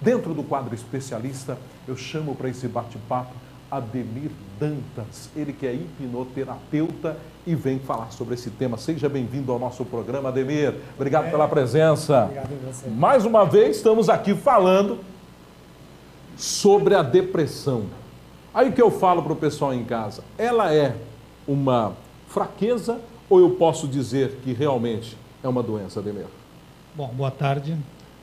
Dentro do quadro especialista, eu chamo para esse bate-papo Ademir Dantas, ele que é hipnoterapeuta e vem falar sobre esse tema. Seja bem-vindo ao nosso programa, Ademir. Obrigado pela presença. Obrigado a você. Mais uma vez, estamos aqui falando sobre a depressão. Aí o que eu falo para o pessoal em casa, ela é uma fraqueza ou eu posso dizer que realmente é uma doença, Ademir? Bom, boa tarde.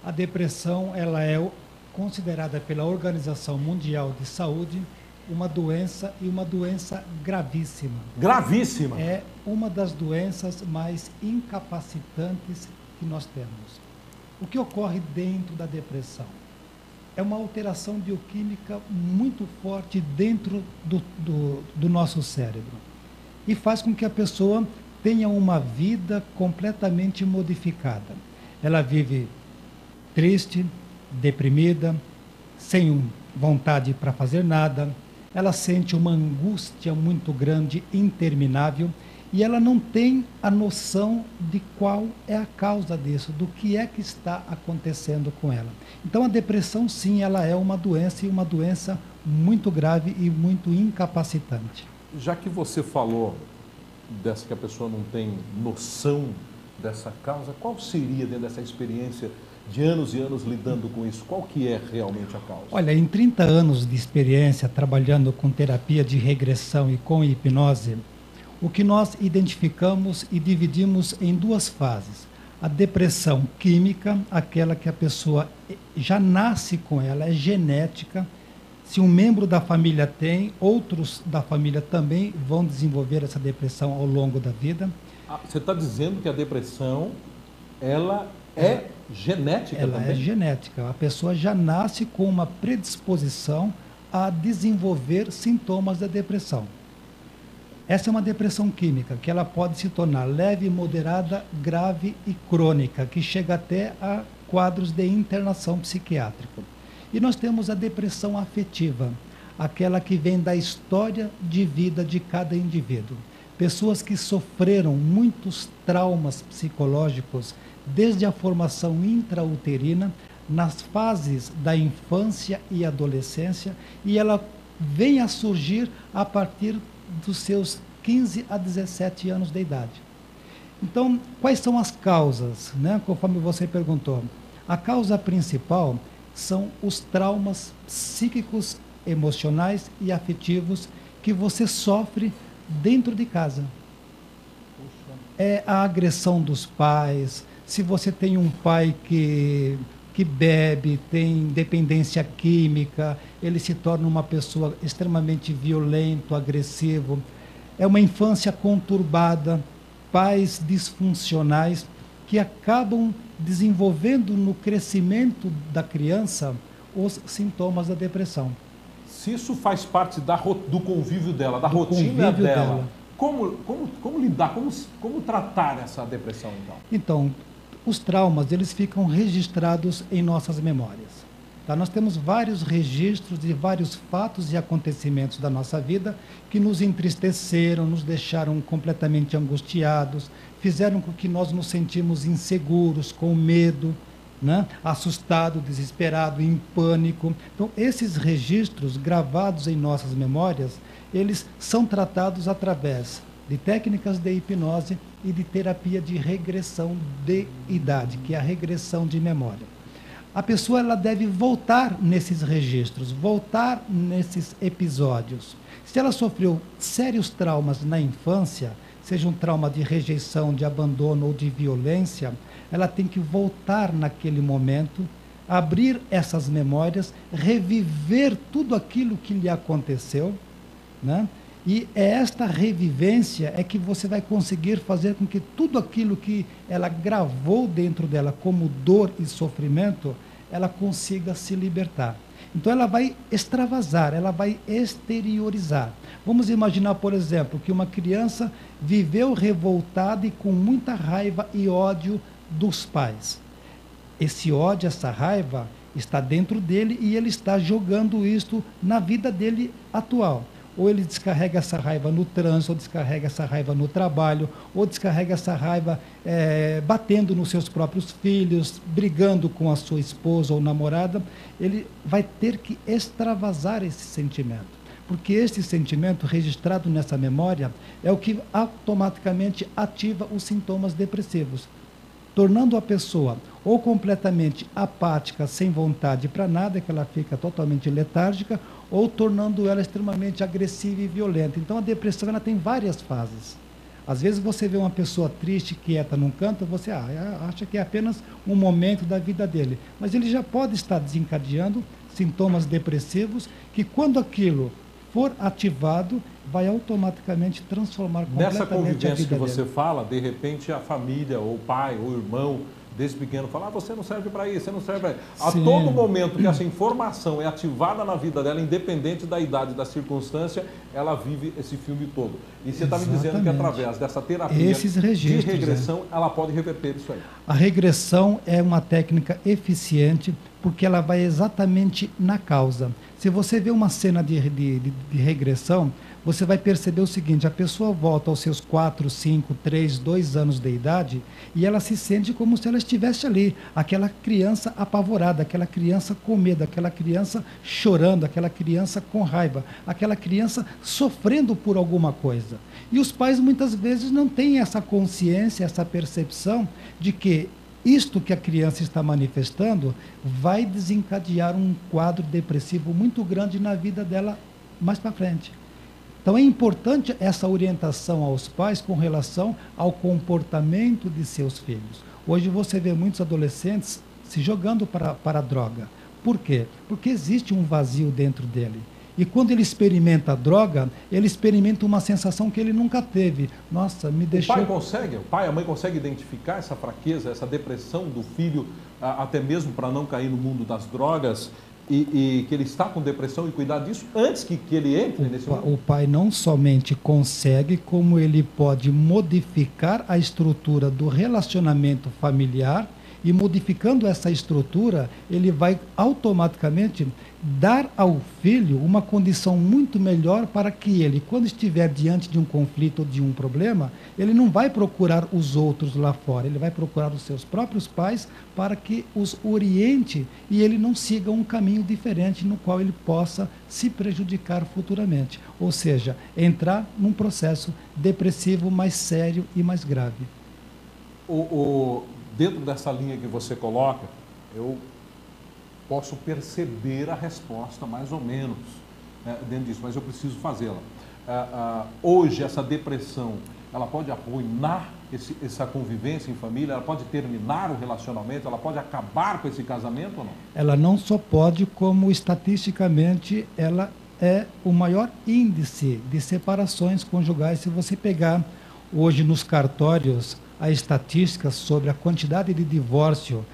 A depressão, ela é considerada pela Organização Mundial de Saúde uma doença e uma doença gravíssima. Gravíssima? É uma das doenças mais incapacitantes que nós temos. O que ocorre dentro da depressão? É uma alteração bioquímica muito forte dentro do nosso cérebro e faz com que a pessoa tenha uma vida completamente modificada. Ela vive triste, deprimida, sem vontade para fazer nada, ela sente uma angústia muito grande, interminável, e ela não tem a noção de qual é a causa disso, do que é que está acontecendo com ela. Então a depressão, sim, ela é uma doença, e uma doença muito grave e muito incapacitante. Já que você falou dessa que a pessoa não tem noção dessa causa, qual seria, dentro dessa experiência de anos e anos lidando com isso, qual que é realmente a causa? Olha, em 30 anos de experiência trabalhando com terapia de regressão e com hipnose, o que nós identificamos e dividimos em duas fases. A depressão química, aquela que a pessoa já nasce com ela, é genética. Se um membro da família tem, outros da família também vão desenvolver essa depressão ao longo da vida. Você está dizendo que a depressão, ela é genética ela também? É genética. A pessoa já nasce com uma predisposição a desenvolver sintomas da depressão. Essa é uma depressão química, que ela pode se tornar leve, moderada, grave e crônica, que chega até a quadros de internação psiquiátrica. E nós temos a depressão afetiva, aquela que vem da história de vida de cada indivíduo. Pessoas que sofreram muitos traumas psicológicos desde a formação intrauterina, nas fases da infância e adolescência, e ela vem a surgir a partir dos seus 15 a 17 anos de idade. Então, quais são as causas, né? Conforme você perguntou. A causa principal são os traumas psíquicos, emocionais e afetivos que você sofre dentro de casa. É a agressão dos pais. Se você tem um pai que bebe, tem dependência química, ele se torna uma pessoa extremamente violento, agressivo. É uma infância conturbada, pais disfuncionais que acabam desenvolvendo no crescimento da criança os sintomas da depressão. Se isso faz parte do convívio dela, da rotina dela, como lidar, como tratar essa depressão então? Então, os traumas, eles ficam registrados em nossas memórias. Tá? Nós temos vários registros de vários fatos e acontecimentos da nossa vida que nos entristeceram, nos deixaram completamente angustiados, fizeram com que nós nos sentimos inseguros, com medo, né? Assustado, desesperado, em pânico. Então, esses registros gravados em nossas memórias, eles são tratados através de técnicas de hipnose e de terapia de regressão de idade, que é a regressão de memória. A pessoa ela deve voltar nesses registros, voltar nesses episódios. Se ela sofreu sérios traumas na infância, seja um trauma de rejeição, de abandono ou de violência, ela tem que voltar naquele momento, abrir essas memórias, reviver tudo aquilo que lhe aconteceu, né? E é esta revivência é que você vai conseguir fazer com que tudo aquilo que ela gravou dentro dela como dor e sofrimento, ela consiga se libertar. Então ela vai extravasar, ela vai exteriorizar. Vamos imaginar, por exemplo, que uma criança viveu revoltada e com muita raiva e ódio dos pais. Esse ódio, essa raiva está dentro dele e ele está jogando isto na vida dele atual. ou ele descarrega essa raiva no trânsito, ou descarrega essa raiva no trabalho, ou descarrega essa raiva batendo nos seus próprios filhos, brigando com a sua esposa ou namorada, ele vai ter que extravasar esse sentimento. Porque este sentimento registrado nessa memória é o que automaticamente ativa os sintomas depressivos, tornando a pessoa ou completamente apática, sem vontade para nada, que ela fica totalmente letárgica, ou tornando ela extremamente agressiva e violenta. Então a depressão ela tem várias fases. Às vezes você vê uma pessoa triste, quieta num canto, você acha que é apenas um momento da vida dele, mas ele já pode estar desencadeando sintomas depressivos que, quando aquilo for ativado, vai automaticamente transformar completamente a vida dele. Nessa convivência que você fala, de repente a família, ou o pai, ou o irmão, desde pequeno, fala, você não serve para isso, você não serve para isso. A todo momento que essa informação é ativada na vida dela, independente da idade, da circunstância, ela vive esse filme todo. E você está me dizendo que através dessa terapia de regressão, ela pode reverter isso aí. A regressão é uma técnica eficiente, porque ela vai exatamente na causa. Se você vê uma cena de regressão, você vai perceber o seguinte, a pessoa volta aos seus 4, 5, 3, 2 anos de idade e ela se sente como se ela estivesse ali, aquela criança apavorada, aquela criança com medo, aquela criança chorando, aquela criança com raiva, aquela criança sofrendo por alguma coisa. E os pais muitas vezes não têm essa consciência, essa percepção de que isto que a criança está manifestando vai desencadear um quadro depressivo muito grande na vida dela mais para frente. Então é importante essa orientação aos pais com relação ao comportamento de seus filhos. Hoje você vê muitos adolescentes se jogando para a droga. Por quê? Porque existe um vazio dentro dele. E quando ele experimenta a droga, ele experimenta uma sensação que ele nunca teve. Nossa, me deixou... O pai, a mãe consegue identificar essa fraqueza, essa depressão do filho, até mesmo para não cair no mundo das drogas, e que ele está com depressão e cuidar disso antes que ele entre nesse mundo? O pai não somente consegue, como ele pode modificar a estrutura do relacionamento familiar, e modificando essa estrutura, ele vai automaticamente dar ao filho uma condição muito melhor para que ele, quando estiver diante de um conflito ou de um problema, ele não vai procurar os outros lá fora, ele vai procurar os seus próprios pais para que os oriente e ele não siga um caminho diferente no qual ele possa se prejudicar futuramente. Ou seja, entrar num processo depressivo mais sério e mais grave. Dentro dessa linha que você coloca, eu posso perceber a resposta mais ou menos dentro disso, mas eu preciso fazê-la. Hoje, essa depressão, ela pode arruinar essa convivência em família, ela pode terminar o relacionamento, ela pode acabar com esse casamento ou não? Ela não só pode, como estatisticamente ela é o maior índice de separações conjugais. Se você pegar hoje nos cartórios a estatística sobre a quantidade de divórcio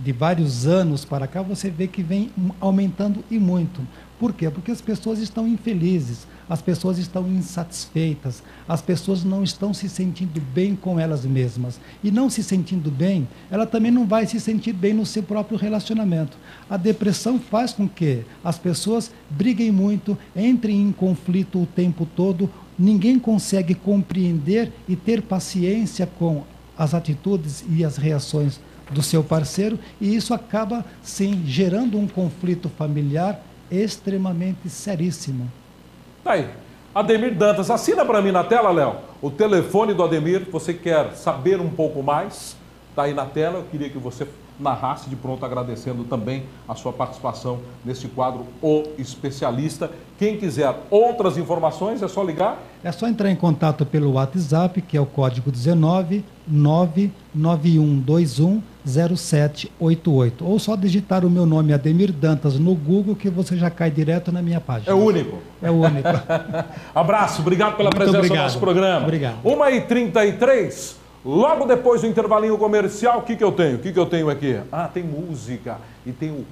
de vários anos para cá, você vê que vem aumentando e muito. Por quê? Porque as pessoas estão infelizes, as pessoas estão insatisfeitas, as pessoas não estão se sentindo bem com elas mesmas. E não se sentindo bem, ela também não vai se sentir bem no seu próprio relacionamento. A depressão faz com que as pessoas briguem muito, entrem em conflito o tempo todo, ninguém consegue compreender e ter paciência com as atitudes e as reações do seu parceiro, e isso acaba, sim, gerando um conflito familiar extremamente seríssimo. Tá aí. Ademir Dantas, assina para mim na tela, Léo, o telefone do Ademir. Você quer saber um pouco mais? Está aí na tela. Eu queria que você narrasse de pronto, agradecendo também a sua participação nesse quadro O Especialista. Quem quiser outras informações, é só ligar? É só entrar em contato pelo WhatsApp, que é o código 19 99121 0788. Ou só digitar o meu nome, Ademir Dantas, no Google, que você já cai direto na minha página. É o único. É o único. Abraço, obrigado pela presença no nosso programa. Obrigado. 1h33. Logo depois do intervalinho comercial, o que eu tenho? O que eu tenho aqui? Tem música e tem o